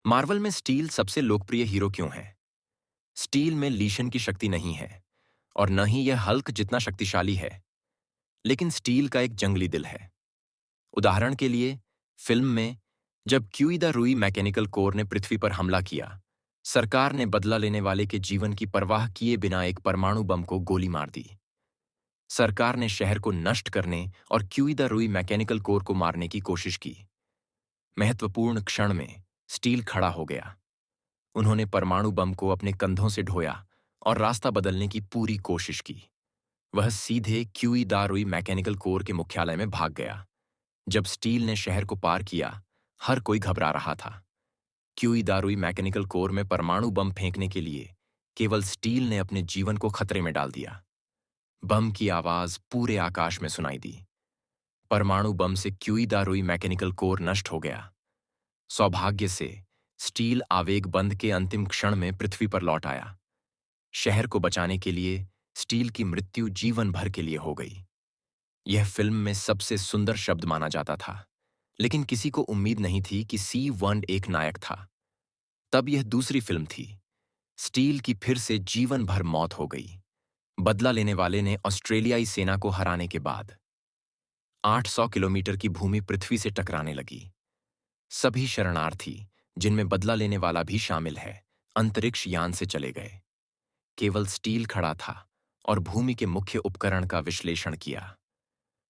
Marvel में steel सबसे लोकप्रिय हीरो क्यों है? स्टील में लीशन की शक्ति नहीं है और न ही यह हल्क जितना शक्तिशाली है, लेकिन स्टील का एक जंगली दिल है। उदाहरण के लिए, फिल्म में जब क्यूई द रुई मैकेनिकल कोर ने पृथ्वी पर हमला किया, सरकार ने बदला लेने वाले के जीवन की परवाह किए बिना एक परमाणु बम को गोली मार दी। सरकार ने शहर को नष्ट करने और क्यूई द रुई मैकेनिकल कोर को मारने की कोशिश की। महत्वपूर्ण क्षण में स्टील खड़ा हो गया। उन्होंने परमाणु बम को अपने कंधों से ढोया और रास्ता बदलने की पूरी कोशिश की। वह सीधे क्यूई दारुई मैकेनिकल कोर के मुख्यालय में भाग गया। जब स्टील ने शहर को पार किया, हर कोई घबरा रहा था। क्यूई दारुई मैकेनिकल कोर में परमाणु बम फेंकने के लिए केवल स्टील ने अपने जीवन को खतरे में डाल दिया। बम की आवाज पूरे आकाश में सुनाई दी। परमाणु बम से क्यूई दारुई मैकेनिकल कोर नष्ट हो गया। सौभाग्य से स्टील आवेग बंद के अंतिम क्षण में पृथ्वी पर लौट आया। शहर को बचाने के लिए स्टील की मृत्यु जीवन भर के लिए हो गई। यह फिल्म में सबसे सुंदर शब्द माना जाता था, लेकिन किसी को उम्मीद नहीं थी कि सी-1 एक नायक था। तब यह दूसरी फिल्म थी। स्टील की फिर से जीवन भर मौत हो गई। बदला लेने वाले ने ऑस्ट्रेलियाई सेना को हराने के बाद 800 किलोमीटर की भूमि पृथ्वी से टकराने लगी। सभी शरणार्थी, जिनमें बदला लेने वाला भी शामिल है, अंतरिक्ष यान से चले गए। केवल स्टील खड़ा था और भूमि के मुख्य उपकरण का विश्लेषण किया।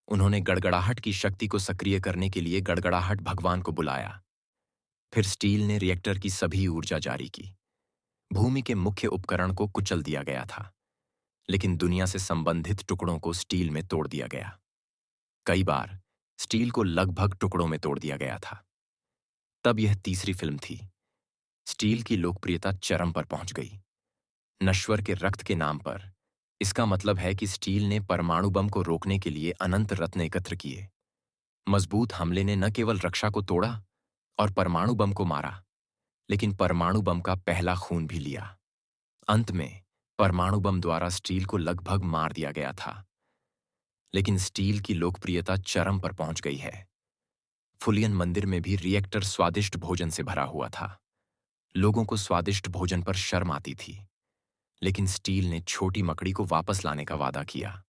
उन्होंने गड़गड़ाहट की शक्ति को सक्रिय करने के लिए गड़गड़ाहट भगवान को बुलाया। फिर स्टील ने रिएक्टर की सभी ऊर्जा जारी की। भूमि के मुख्य उपकरण को कुचल दिया गया था, लेकिन दुनिया से संबंधित टुकड़ों को स्टील में तोड़ दिया गया। कई बार स्टील को लगभग टुकड़ों में तोड़ दिया गया था। तब यह तीसरी फिल्म थी। स्टील की लोकप्रियता चरम पर पहुंच गई। नश्वर के रक्त के नाम पर, इसका मतलब है कि स्टील ने परमाणु बम को रोकने के लिए अनंत रत्न एकत्र किए। मजबूत हमले ने न केवल रक्षा को तोड़ा और परमाणु बम को मारा, लेकिन परमाणु बम का पहला खून भी लिया। अंत में परमाणु बम द्वारा स्टील को लगभग मार दिया गया था, लेकिन स्टील की लोकप्रियता चरम पर पहुंच गई है। फुलियन मंदिर में भी रिएक्टर स्वादिष्ट भोजन से भरा हुआ था। लोगों को स्वादिष्ट भोजन पर शर्म आती थी, लेकिन स्टील ने छोटी मकड़ी को वापस लाने का वादा किया।